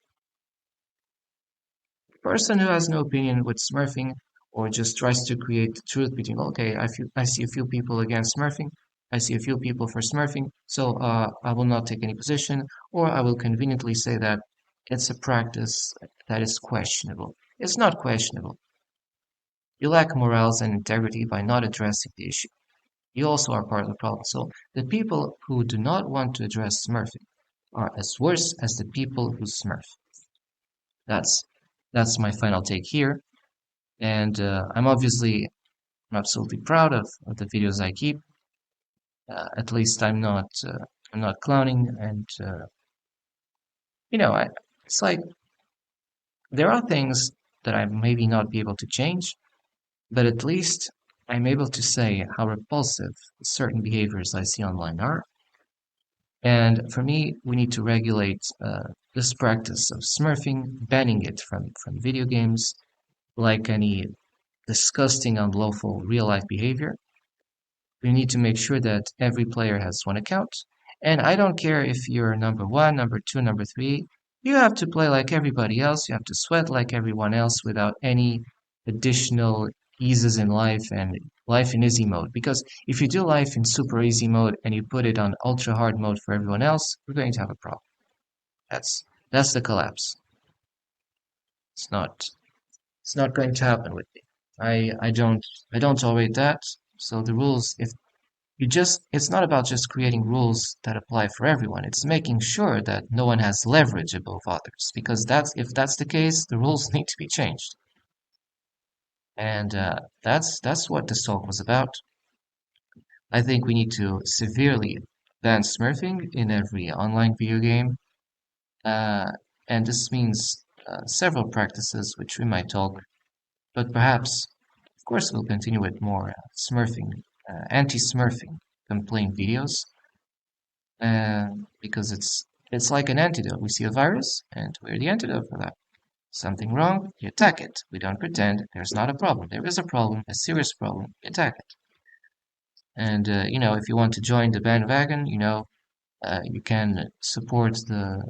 The person who has no opinion with smurfing or just tries to create the truth between, okay, I see a few people against smurfing, I see a few people for smurfing, so I will not take any position, or I will conveniently say that it's a practice that is questionable. It's not questionable. You lack morals and integrity by not addressing the issue. You also are part of the problem. So the people who do not want to address smurfing are as worse as the people who smurf. That's that's my final take here. And I'm obviously I'm absolutely proud of the videos I keep. At least I'm not clowning, and you know, it's like there are things that I maybe not be able to change, but at least I'm able to say how repulsive certain behaviors I see online are. And for me, we need to regulate this practice of smurfing, banning it from video games, like any disgusting, unlawful real life behavior. We need to make sure that every player has one account. And I don't care if you're number one, number two, number three. You have to play like everybody else. You have to sweat like everyone else without any additional eases in life and life in easy mode. Because if you do life in super easy mode and you put it on ultra hard mode for everyone else, we're going to have a problem. That's that's the collapse. It's not it's not going to happen with me. I don't tolerate that. So the rules, if you just it's not about just creating rules that apply for everyone. It's making sure that no one has leverage above others, because that's if that's the case, the rules need to be changed. And that's what this talk was about. I think we need to severely ban smurfing in every online video game, uh, and this means several practices which we might talk, but perhaps, of course, we'll continue with more smurfing, anti-smurfing complaint videos, because it's like an antidote. We see a virus, and we're the antidote for that. Something wrong, you attack it. We don't pretend there's not a problem. There is a problem, a serious problem. You attack it. And if you want to join the bandwagon, you can support the.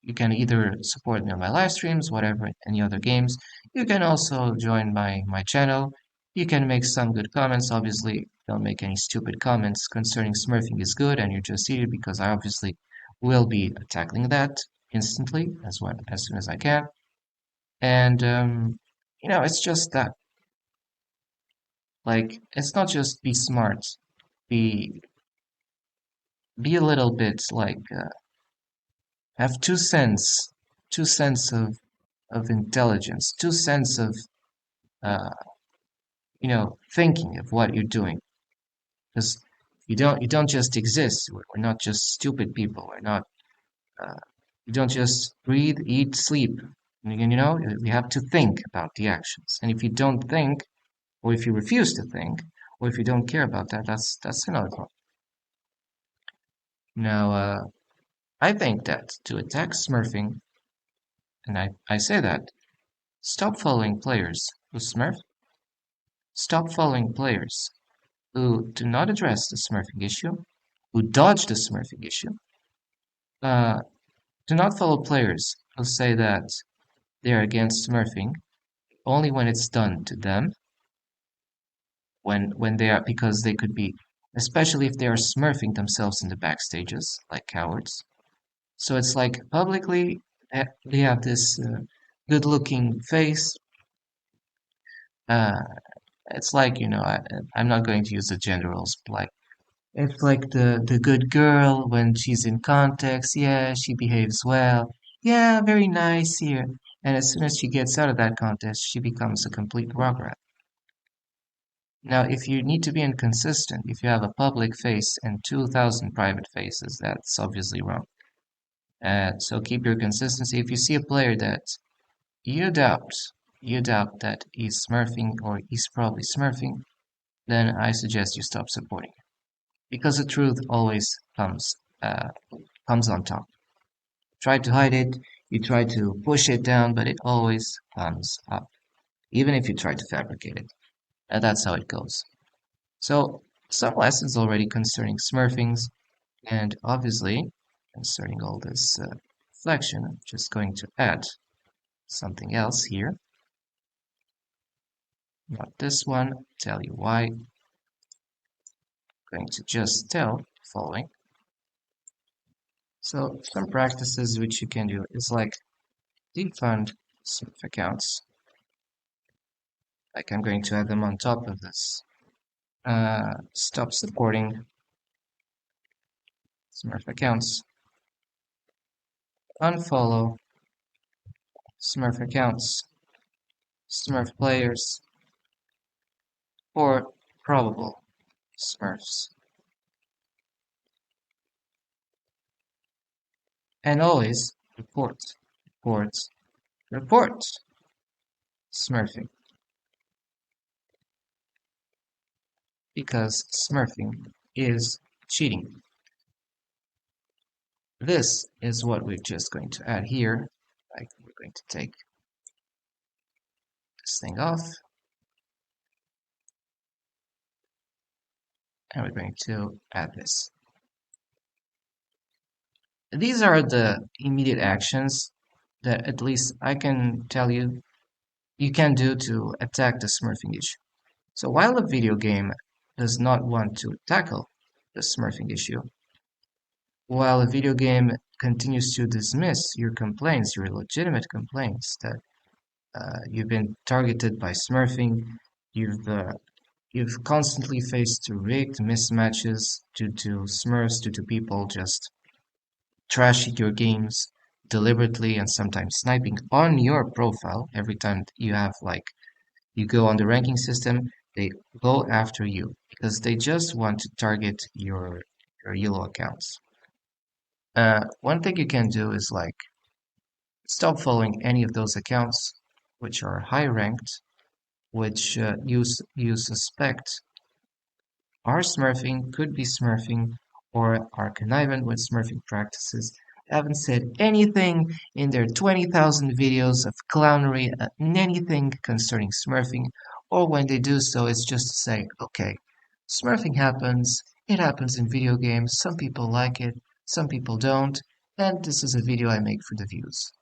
You can either support me on my live streams, whatever, any other games. You can also join my channel. You can make some good comments. Obviously, don't make any stupid comments concerning smurfing is good and you're just here because I obviously will be tackling that instantly as soon as I can. And it's just that. Like, it's not just be smart. Be be a little bit like have two sense of intelligence, two sense of uh, thinking of what you're doing. Because you don't just exist. We're not just stupid people. We're not. Uh, you don't just breathe, eat, sleep. We have to think about the actions. And if you don't think, or if you refuse to think, or if you don't care about that, that's another problem. Now, I think that to attack smurfing, and I say that, stop following players who smurf, stop following players who do not address the smurfing issue, who dodge the smurfing issue. Uh, do not follow players who say that they're against smurfing only when it's done to them, when they are because they could be, especially if they are smurfing themselves in the backstages like cowards. So it's like publicly they have this good-looking face. Uh, it's like I'm not going to use the gender roles, but like it's like the good girl when she's in context. Yeah, she behaves well. Yeah, very nice here. And as soon as she gets out of that context, she becomes a complete rugrat. Now, if you need to be inconsistent, if you have a public face and 2,000 private faces, that's obviously wrong. So keep your consistency. If you see a player that you doubt, you doubt that he's smurfing or he's probably smurfing, then I suggest you stop supporting him. Because the truth always uh, comes on top. Try to hide it, you try to push it down, but it always comes up, even if you try to fabricate it. And that's how it goes. So, some lessons already concerning smurfings, and obviously concerning all this reflection. I'm just going to add something else here. Not this one, tell you why. I'm going to just tell the following. So, some practices which you can do is like defund Smurf accounts. Like I'm going to add them on top of this. Stop supporting Smurf accounts. Unfollow Smurf accounts. Smurf players. or probable Smurfs. And always report, report, report Smurfing, because Smurfing is cheating. This is what we're just going to add here. Like we're going to take this thing off, and we're going to add this. These are the immediate actions that at least I can tell you can do to attack the smurfing issue. So while a video game does not want to tackle the smurfing issue, while a video game continues to dismiss your complaints, your legitimate complaints that you've been targeted by smurfing, you've uh, you've constantly faced rigged mismatches due to smurfs, due to people just trashing your games deliberately and sometimes sniping on your profile every time you have like you go on the ranking system, they go after you because they just want to target your yellow accounts. One thing you can do is like stop following any of those accounts which are high ranked, which you suspect are smurfing, could be smurfing, or are conniving with smurfing practices, haven't said anything in their 20,000 videos of clownery, anything concerning smurfing, or when they do so, it's just to say, okay, smurfing happens, it happens in video games, some people like it, some people don't, and this is a video I make for the views.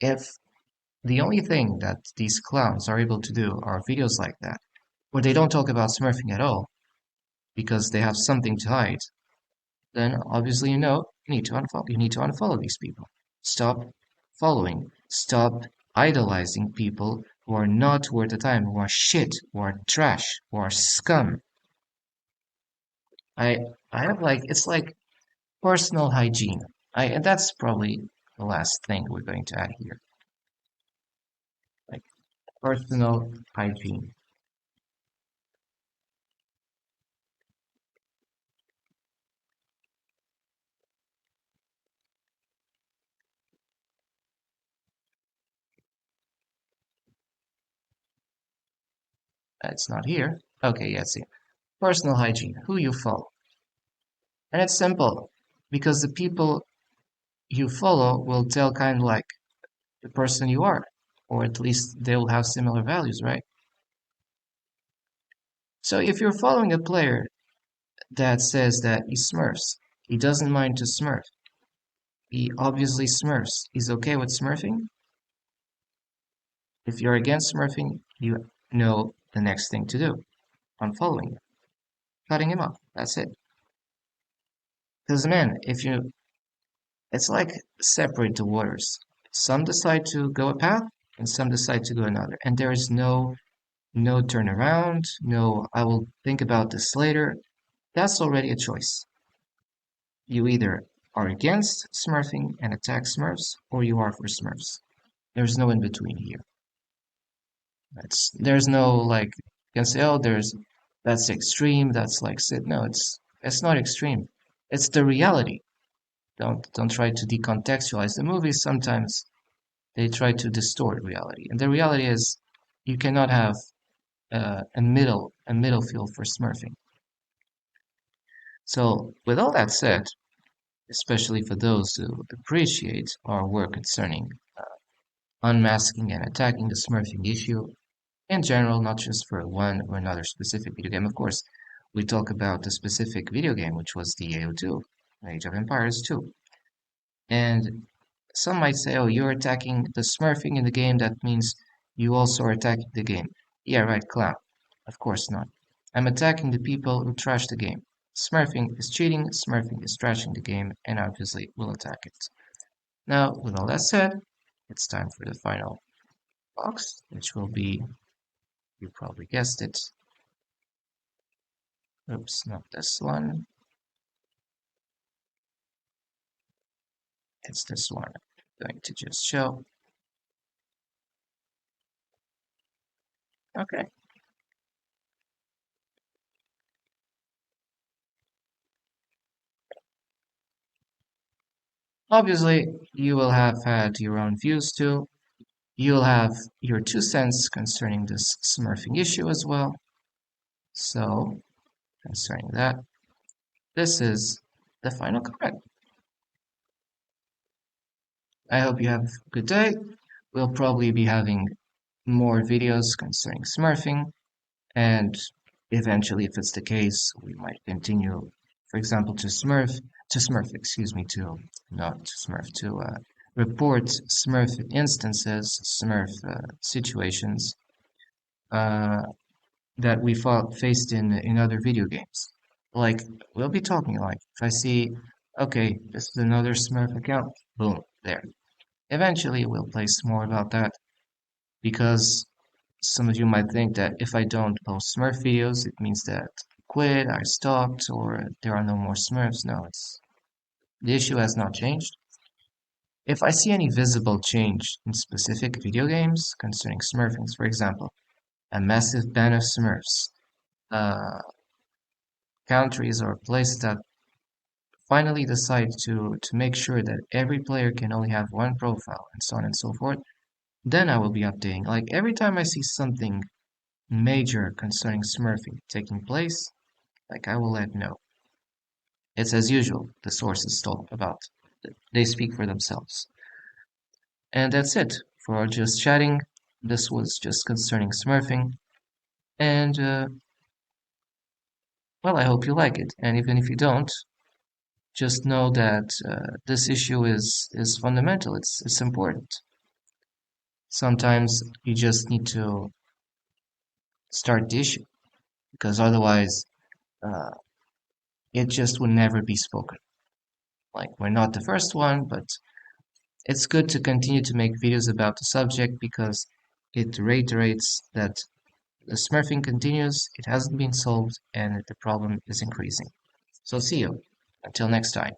If the only thing that these clowns are able to do are videos like that, where they don't talk about smurfing at all, because they have something to hide, then obviously you need to unfollow these people. Stop following. Stop idolizing people who are not worth the time, who are shit, who are trash, who are scum. I I have like it's like personal hygiene. And that's probably the last thing we're going to add here. Like personal hygiene. It's not here. Okay, yeah, see. Personal hygiene. Who you follow. And it's simple because the people you follow will tell kind of like the person you are, or at least they'll have similar values, right? So if you're following a player that says that he smurfs, he doesn't mind to smurf, he obviously smurfs, he's okay with smurfing. If you're against smurfing, you know the next thing to do. Unfollowing him, cutting him off. That's it. Because man, if you, it's like separate the waters. Some decide to go a path, and some decide to go another, and there is no turnaround, no I will think about this later. That's already a choice. You either are against smurfing and attack smurfs, or you are for smurfs. There's no in between here. There's no like you can say, oh, that's extreme, that's like sit. No, it's not extreme. It's the reality. Don't try to decontextualize the movies. Sometimes they try to distort reality, and the reality is you cannot have a middle field for smurfing. So with all that said, especially for those who appreciate our work concerning unmasking and attacking the smurfing issue in general, not just for one or another specific video game. Of course, we talk about the specific video game, which was the AO2, Age of Empires 2. And some might say, oh, you're attacking the smurfing in the game, that means you also are attacking the game. Yeah, right, clown. Of course not. I'm attacking the people who trash the game. Smurfing is cheating, smurfing is trashing the game, and obviously we'll attack it. Now, with all that said, it's time for the final box, which will be, you probably guessed it. Oops, not this one. It's this one. I'm going to just show. Okay. Obviously, you will have had your own views too. You'll have your 2 cents concerning this smurfing issue as well. So, concerning that, this is the final comment. I hope you have a good day. We'll probably be having more videos concerning smurfing, and eventually, if it's the case, we might continue, for example, excuse me, to not to smurf, to report smurf instances, smurf situations uh, that we faced in other video games. Like, we'll be talking, like, if I see, okay, this is another smurf account, boom, there. Eventually, we'll place more about that because some of you might think that if I don't post Smurf videos, it means that I quit, I stopped, or there are no more Smurfs. No, the issue has not changed. If I see any visible change in specific video games concerning Smurfings, for example, a massive ban of Smurfs, uh, countries or places that finally decide to make sure that every player can only have one profile and so on and so forth, then I will be updating. Like every time I see something major concerning Smurfing taking place, like I will let know. It's as usual, the sources talk about. They speak for themselves. And that's it for just chatting. This was just concerning Smurfing. And well, I hope you like it. And even if you don't, just know that this issue is fundamental. It's important. Sometimes you just need to start the issue because otherwise uh, it just will never be spoken. Like we're not the first one, but it's good to continue to make videos about the subject because it reiterates that the smurfing continues, it hasn't been solved, and the problem is increasing. So see you. Until next time.